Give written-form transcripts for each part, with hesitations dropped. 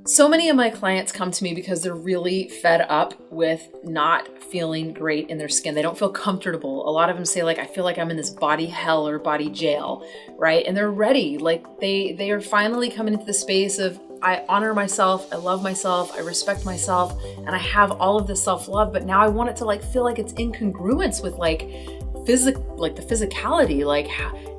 So many of my clients come to me because they're really fed up with not feeling great in their skin. They don't feel comfortable. A lot of them say, like, I feel like I'm in this body hell or body jail, right? And they're ready. Like they are finally coming into the space of, I honor myself, I love myself, I respect myself, and I have all of this self-love, but now I want it to like feel like it's in congruence with like the physicality, like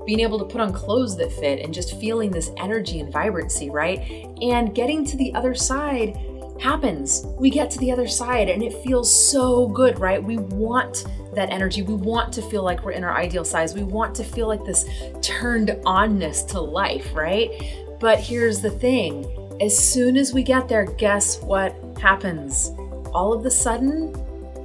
being able to put on clothes that fit and just feeling this energy and vibrancy, right? And getting to the other side happens. We get to the other side and it feels so good, right? We want that energy. We want to feel like we're in our ideal size. We want to feel like this turned onness to life, right? But here's the thing. As soon as we get there, guess what happens? All of a sudden,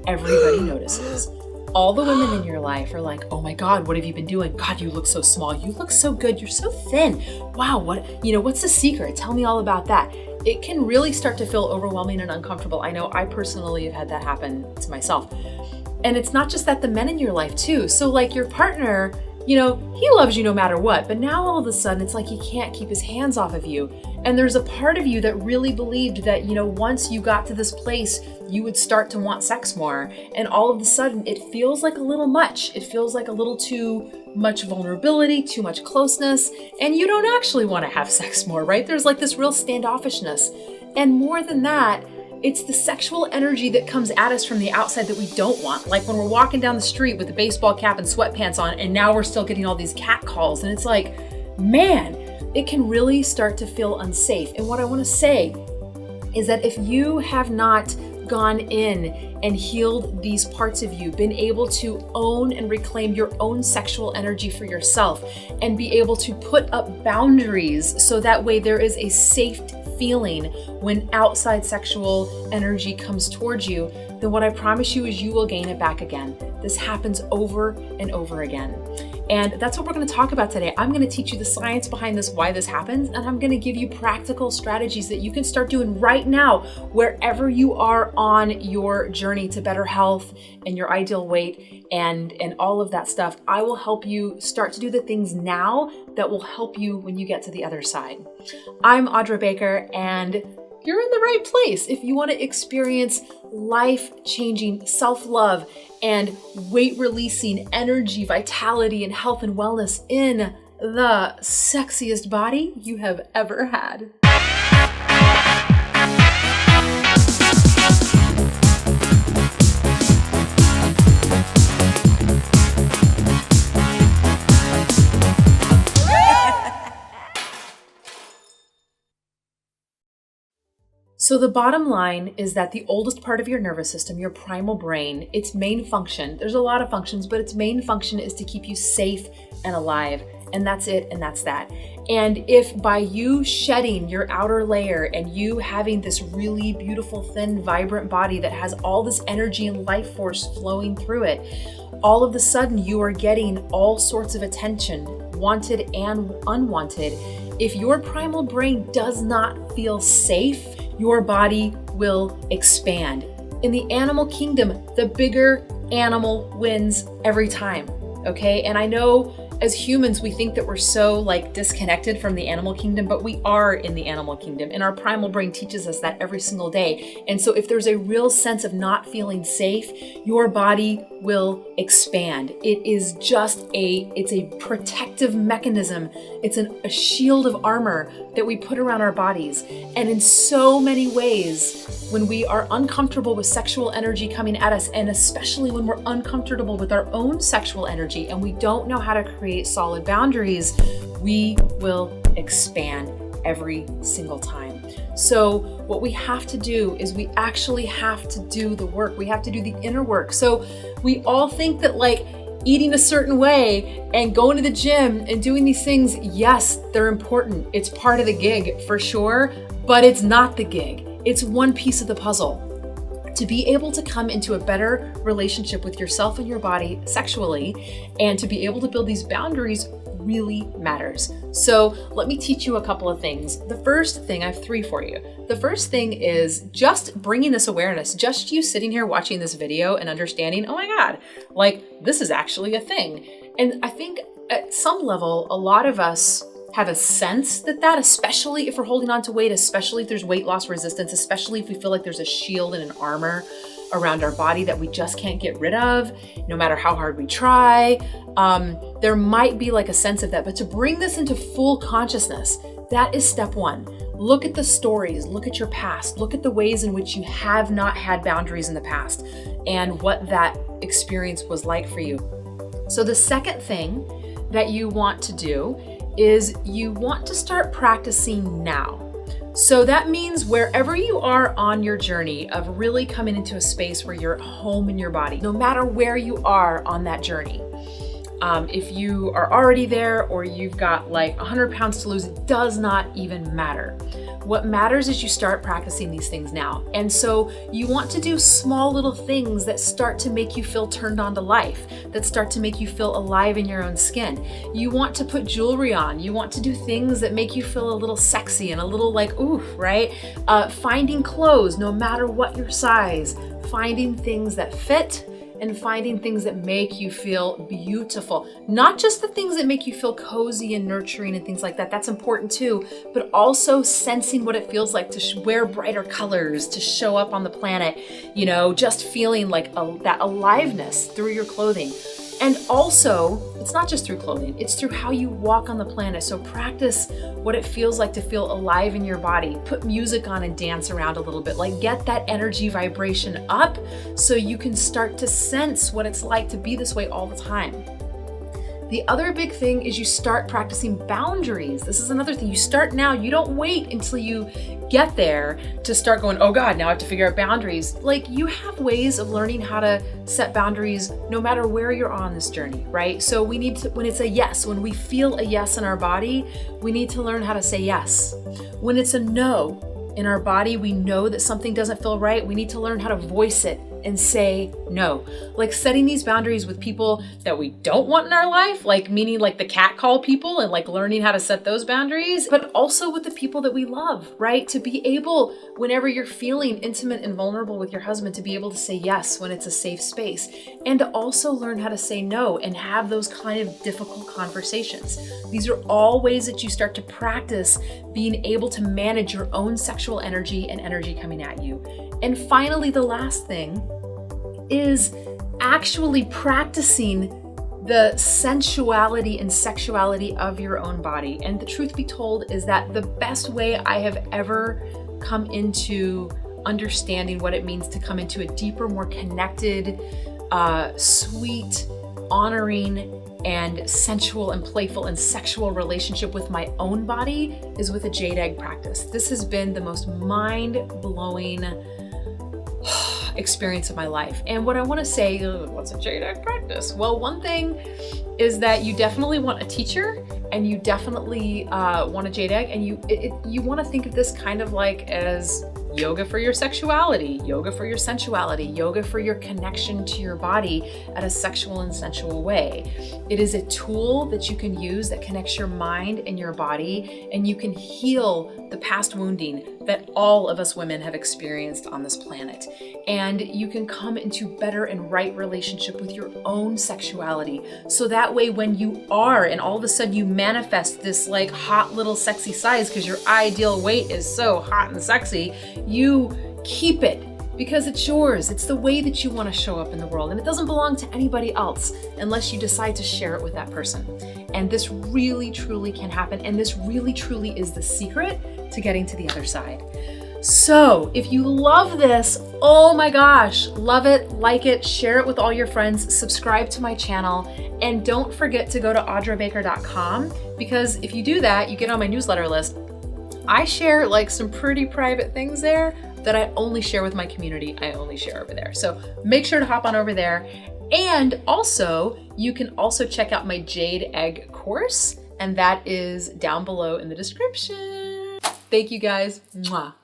everybody notices. All the women in your life are like, oh my God, what have you been doing? God, you look so small. You look so good. You're so thin. Wow, what's the secret? Tell me all about that. It can really start to feel overwhelming and uncomfortable. I know I personally have had that happen to myself. And it's not just that, the men in your life too. So like your partner, he loves you no matter what, but now all of a sudden it's like he can't keep his hands off of you. And there's a part of you that really believed that, once you got to this place, you would start to want sex more. And all of a sudden it feels like a little much. It feels like a little too much vulnerability, too much closeness, and you don't actually want to have sex more, right? There's like this real standoffishness. And more than that, it's the sexual energy that comes at us from the outside that we don't want. Like when we're walking down the street with a baseball cap and sweatpants on, and now we're still getting all these cat calls. And it's like, man, it can really start to feel unsafe. And what I want to say is that if you have not gone in and healed these parts of you, been able to own and reclaim your own sexual energy for yourself, and be able to put up boundaries so that way there is a safe feeling when outside sexual energy comes towards you, then what I promise you is you will gain it back again. This happens over and over again. And that's what we're going to talk about today. I'm going to teach you the science behind this, why this happens, and I'm going to give you practical strategies that you can start doing right now, wherever you are on your journey to better health and your ideal weight and all of that stuff. I will help you start to do the things now that will help you when you get to the other side. I'm Audra Baker, and you're in the right place if you want to experience life-changing self-love and weight-releasing energy, vitality, and health and wellness in the sexiest body you have ever had. So the bottom line is that the oldest part of your nervous system, your primal brain, its main function, there's a lot of functions, but its main function is to keep you safe and alive. And that's it, and that's that. And if by you shedding your outer layer and you having this really beautiful, thin, vibrant body that has all this energy and life force flowing through it, all of a sudden you are getting all sorts of attention, wanted and unwanted. If your primal brain does not feel safe, your body will expand. In the animal kingdom, the bigger animal wins every time, okay? And I know as humans, we think that we're so disconnected from the animal kingdom, but we are in the animal kingdom, and our primal brain teaches us that every single day. And so if there's a real sense of not feeling safe, your body will expand. It is just it's a protective mechanism. It's a shield of armor that we put around our bodies. And in so many ways, when we are uncomfortable with sexual energy coming at us, and especially when we're uncomfortable with our own sexual energy and we don't know how to create solid boundaries, we will expand every single time. So what we have to do is we actually have to do the work. We have to do the inner work. So we all think that eating a certain way and going to the gym and doing these things, yes, they're important. It's part of the gig for sure, but it's not the gig. It's one piece of the puzzle. To be able to come into a better relationship with yourself and your body sexually, and to be able to build these boundaries really matters. So let me teach you a couple of things. The first thing, I have 3 for you. The first thing is just bringing this awareness, just you sitting here watching this video and understanding, oh my God, this is actually a thing. And I think at some level, a lot of us have a sense that, especially if we're holding on to weight, especially if there's weight loss resistance, especially if we feel like there's a shield and an armor around our body that we just can't get rid of, no matter how hard we try. There might be like a sense of that, but to bring this into full consciousness, that is step one. Look at the stories, look at your past, look at the ways in which you have not had boundaries in the past and what that experience was like for you. So the second thing that you want to do is you want to start practicing now. So that means wherever you are on your journey of really coming into a space where you're at home in your body, no matter where you are on that journey, if you are already there or you've got like 100 pounds to lose, it does not even matter. What matters is you start practicing these things now. And so you want to do small little things that start to make you feel turned on to life, that start to make you feel alive in your own skin. You want to put jewelry on. You want to do things that make you feel a little sexy and a little like, oof, right? Finding clothes, no matter what your size, finding things that fit, and finding things that make you feel beautiful. Not just the things that make you feel cozy and nurturing and things like that, that's important too, but also sensing what it feels like to wear brighter colors, to show up on the planet, just feeling like that aliveness through your clothing. And also, it's not just through clothing, it's through how you walk on the planet. So practice what it feels like to feel alive in your body. Put music on and dance around a little bit. Like get that energy vibration up so you can start to sense what it's like to be this way all the time. The other big thing is you start practicing boundaries. This is another thing. You start now. You don't wait until you get there to start going, oh God, now I have to figure out boundaries. Like you have ways of learning how to set boundaries no matter where you're on this journey, right? So we need to, when it's a yes, when we feel a yes in our body, we need to learn how to say yes. When it's a no in our body, we know that something doesn't feel right. We need to learn how to voice it and say no. Like setting these boundaries with people that we don't want in our life, like meaning like the catcall people and like learning how to set those boundaries, but also with the people that we love, right? To be able, whenever you're feeling intimate and vulnerable with your husband, to be able to say yes when it's a safe space, and to also learn how to say no and have those kind of difficult conversations. These are all ways that you start to practice being able to manage your own sexual energy and energy coming at you. And finally, the last thing is actually practicing the sensuality and sexuality of your own body. And the truth be told is that the best way I have ever come into understanding what it means to come into a deeper, more connected, sweet, honoring, and sensual and playful and sexual relationship with my own body is with a jade egg practice. This has been the most mind-blowing experience of my life. And what I want to say, what's a jade egg practice? Well, one thing is that you definitely want a teacher, and you definitely want a jade egg, and you want to think of this kind of like as yoga for your sexuality, yoga for your sensuality, yoga for your connection to your body at a sexual and sensual way. It is a tool that you can use that connects your mind and your body, and you can heal the past wounding that all of us women have experienced on this planet. And you can come into better and right relationship with your own sexuality. So that way when you are, and all of a sudden you manifest this like hot little sexy size because your ideal weight is so hot and sexy, you keep it because it's yours. It's the way that you want to show up in the world, and it doesn't belong to anybody else unless you decide to share it with that person. And this really truly can happen, and this really truly is the secret to getting to the other side. So if you love this, oh my gosh, love it, like it, share it with all your friends, subscribe to my channel, and don't forget to go to audrabaker.com, because if you do that, you get on my newsletter list. I share like some pretty private things there that I only share with my community. I only share over there. So make sure to hop on over there. And also, you can also check out my Jade Egg course, and that is down below in the description. Thank you guys. Mwah.